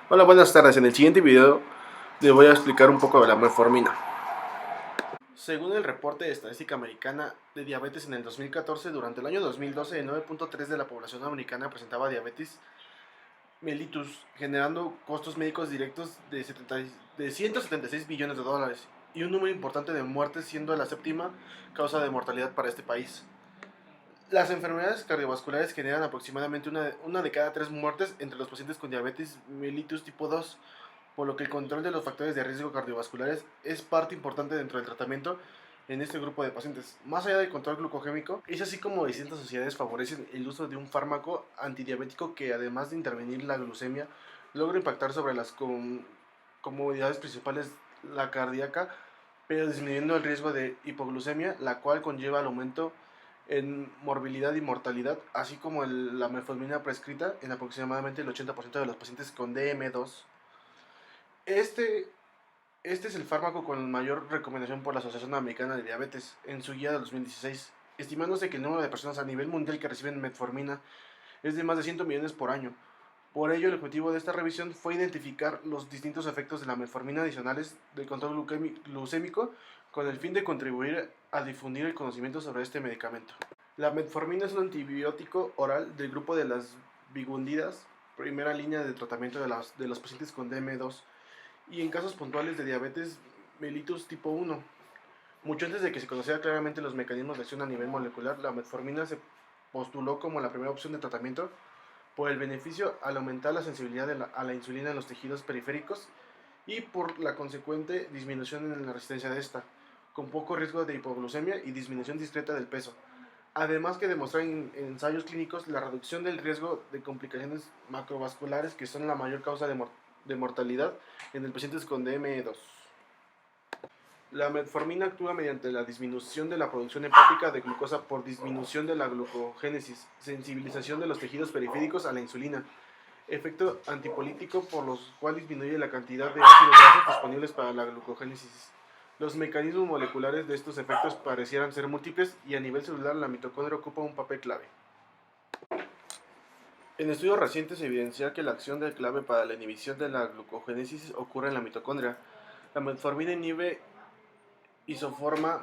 Hola, buenas tardes. En el siguiente video les voy a explicar un poco de la metformina. Según el reporte de Estadística Americana de Diabetes en el 2014, durante el año 2012, el 9.3% de la población americana presentaba diabetes mellitus, generando costos médicos directos de 176 billones de dólares y un número importante de muertes, siendo la séptima causa de mortalidad para este país. Las enfermedades cardiovasculares generan aproximadamente una de cada tres muertes entre los pacientes con diabetes mellitus tipo 2, por lo que el control de los factores de riesgo cardiovasculares es parte importante dentro del tratamiento en este grupo de pacientes. Más allá del control glucogémico, es así como distintas sociedades favorecen el uso de un fármaco antidiabético que, además de intervenir la glucemia, logra impactar sobre las comodidades principales, la cardíaca, pero disminuyendo el riesgo de hipoglucemia, la cual conlleva el aumento en morbilidad y mortalidad, así como la metformina prescrita en aproximadamente el 80% de los pacientes con DM2. Este, este es el fármaco con mayor recomendación por la Asociación Americana de Diabetes en su guía de 2016, estimándose que el número de personas a nivel mundial que reciben metformina es de más de 100 millones por año. Por ello, el objetivo de esta revisión fue identificar los distintos efectos de la metformina adicionales del control glucémico con el fin de contribuir a difundir el conocimiento sobre este medicamento. La metformina es un antibiótico oral del grupo de las bigundidas, primera línea de tratamiento de los pacientes con DM2 y en casos puntuales de diabetes mellitus tipo 1. Mucho antes de que se conociera claramente los mecanismos de acción a nivel molecular, la metformina se postuló como la primera opción de tratamiento por el beneficio al aumentar la sensibilidad a la insulina en los tejidos periféricos y por la consecuente disminución en la resistencia de esta, con poco riesgo de hipoglucemia y disminución discreta del peso. Además que demostrar en ensayos clínicos la reducción del riesgo de complicaciones macrovasculares, que son la mayor causa de mortalidad en el pacientes con DM2. La metformina actúa mediante la disminución de la producción hepática de glucosa por disminución de la glucogénesis, sensibilización de los tejidos periféricos a la insulina, efecto antipolítico por los cual disminuye la cantidad de ácidos grasos disponibles para la glucogénesis. Los mecanismos moleculares de estos efectos parecieran ser múltiples y a nivel celular la mitocondria ocupa un papel clave. En estudios recientes se evidencia que la acción del clave para la inhibición de la glucogénesis ocurre en la mitocondria. La metformina inhibe isoforma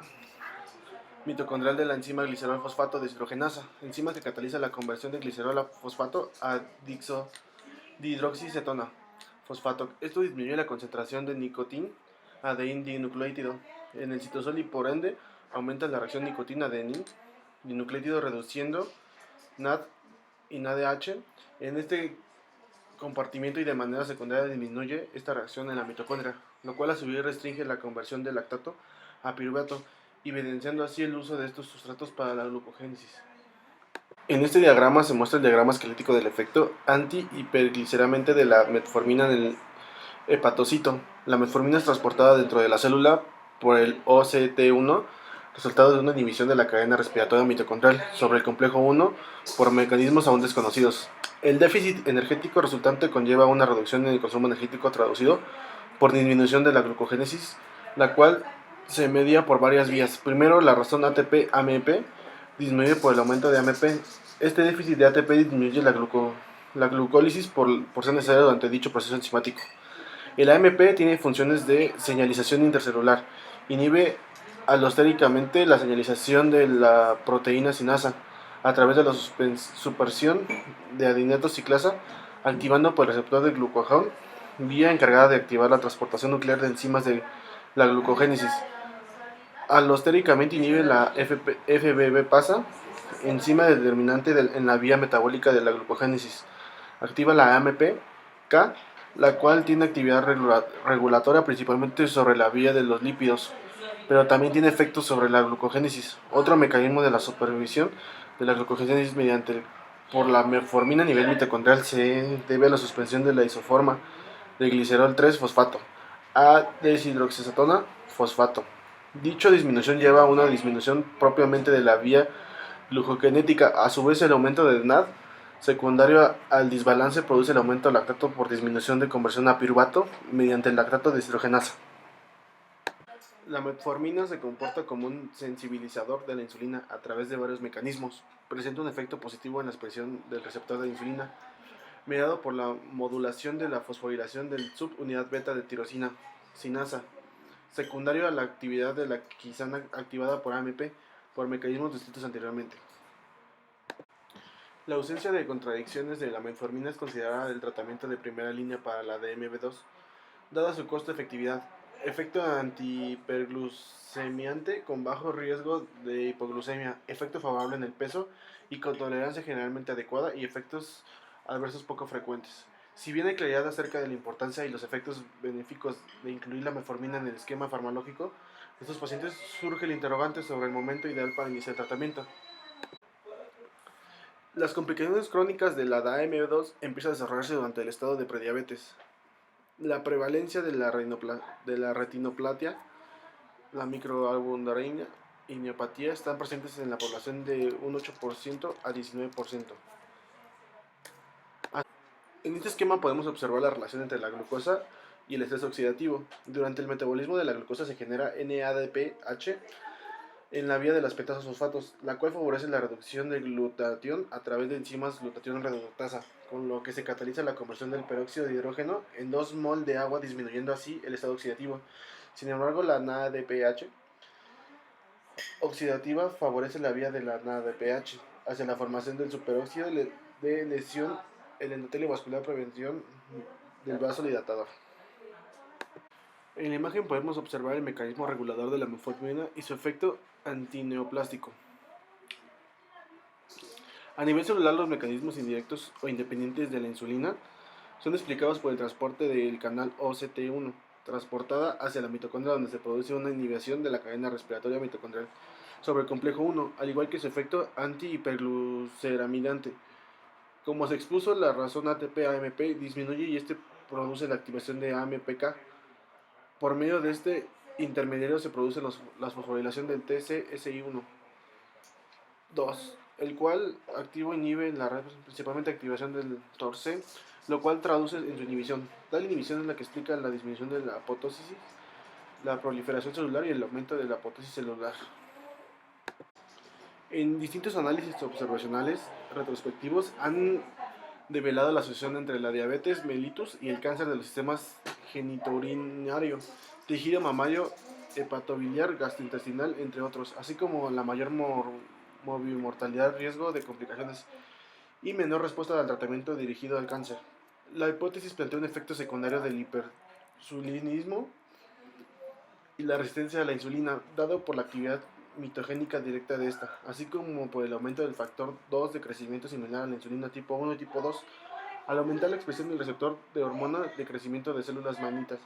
mitocondrial de la enzima glicerol fosfato deshidrogenasa, enzima que cataliza la conversión de glicerol a fosfato a dihidroxicetona fosfato. Esto disminuye la concentración de nicotina adeín dinucleótido en el citosol y por ende aumenta la reacción nicotina adenín dinucleótido reduciendo NAD y NADH. En este compartimiento y de manera secundaria disminuye esta reacción en la mitocondria, lo cual a su vez restringe la conversión del lactato a piruvato, evidenciando así el uso de estos sustratos para la glucogénesis. En este diagrama se muestra el diagrama esquelético del efecto anti-hipergliceramente de la metformina en el hepatocito. La metformina es transportada dentro de la célula por el OCT1, resultado de una inhibición de la cadena respiratoria mitocondrial sobre el complejo 1 por mecanismos aún desconocidos. El déficit energético resultante conlleva una reducción en el consumo energético traducido por disminución de la glucogénesis, la cual se media por varias vías. Primero, la razón ATP-AMP disminuye por el aumento de AMP. Este déficit de ATP disminuye la glucólisis por ser necesario durante dicho proceso enzimático. El AMP tiene funciones de señalización intercelular. Inhibe alostéricamente la señalización de la proteína sinasa a través de la supresión de adineto ciclasa, activando por el receptor de glucagón, vía encargada de activar la transportación nuclear de enzimas de la glucogénesis. Alostéricamente inhibe la FBB-pasa, enzima determinante en la vía metabólica de la glucogénesis. Activa la AMP-K, la cual tiene actividad regulatoria principalmente sobre la vía de los lípidos, pero también tiene efectos sobre la glucogénesis. Otro mecanismo de la supervisión de la glucogénesis por la metformina a nivel mitocondrial se debe a la suspensión de la isoforma de glicerol 3-fosfato a deshidroxicetona fosfato. Dicha disminución lleva a una disminución propiamente de la vía glucogenética. A su vez, el aumento de NAD secundario al desbalance produce el aumento del lactato por disminución de conversión a piruvato mediante el lactato deshidrogenasa. La metformina se comporta como un sensibilizador de la insulina a través de varios mecanismos. Presenta un efecto positivo en la expresión del receptor de insulina, mediado por la modulación de la fosforilación del subunidad beta de tirosina, sinasa, secundario a la actividad de la quisana activada por AMP por mecanismos descritos anteriormente. La ausencia de contradicciones de la metformina es considerada el tratamiento de primera línea para la DMB2, dada su costo-efectividad, efecto antihiperglucemiante con bajo riesgo de hipoglucemia, efecto favorable en el peso y con tolerancia generalmente adecuada y efectos adversos poco frecuentes. Si bien hay claridad acerca de la importancia y los efectos benéficos de incluir la metformina en el esquema farmacológico de estos pacientes, surge el interrogante sobre el momento ideal para iniciar el tratamiento. Las complicaciones crónicas de la DAM2 empiezan a desarrollarse durante el estado de prediabetes. La prevalencia de la retinoplatia, la microalbuminuria y neopatía están presentes en la población de un 8% a 19%. En este esquema podemos observar la relación entre la glucosa y el estrés oxidativo. Durante el metabolismo de la glucosa se genera NADPH en la vía de las petasa fosfatos, la cual favorece la reducción del glutatión a través de enzimas glutatión reductasa, con lo que se cataliza la conversión del peróxido de hidrógeno en 2 mol de agua, disminuyendo así el estado oxidativo. Sin embargo, la NADPH oxidativa favorece la vía de la NADPH hacia la formación del superóxido de lesión el endotelio vascular, prevención del vaso dilatador. En la imagen podemos observar el mecanismo regulador de la metformina y su efecto antineoplástico. A nivel celular, los mecanismos indirectos o independientes de la insulina son explicados por el transporte del canal OCT1, transportada hacia la mitocondria, donde se produce una inhibición de la cadena respiratoria mitocondrial sobre el complejo 1, al igual que su efecto antihipergluceramidante. Como se expuso, la razón ATP-AMP disminuye y este produce la activación de AMPK. Por medio de este intermediario se produce la fosforilación del TCSI1, 2, el cual activo inhibe la red, principalmente activación del TORC, lo cual traduce en su inhibición. Tal inhibición es la que explica la disminución de la apoptosis, la proliferación celular y el aumento de la apoptosis celular. En distintos análisis observacionales retrospectivos han develado la asociación entre la diabetes mellitus y el cáncer de los sistemas genitourinario, tejido mamario, hepatobiliar, gastrointestinal, entre otros, así como la mayor mortalidad, riesgo de complicaciones y menor respuesta al tratamiento dirigido al cáncer. La hipótesis plantea un efecto secundario del hipersulinismo y la resistencia a la insulina, dado por la actividad mitogénica directa de esta, así como por el aumento del factor 2 de crecimiento similar a la insulina tipo 1 y tipo 2, al aumentar la expresión del receptor de hormona de crecimiento de células mamitas,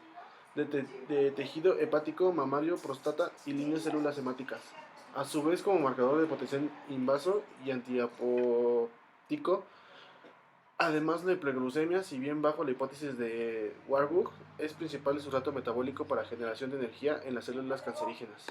de tejido hepático, mamario, próstata y líneas células hemáticas. A su vez, como marcador de potencial invaso y antiapóptico, además de preglucemia, si bien bajo la hipótesis de Warburg, es principal el sustrato metabólico para generación de energía en las células cancerígenas.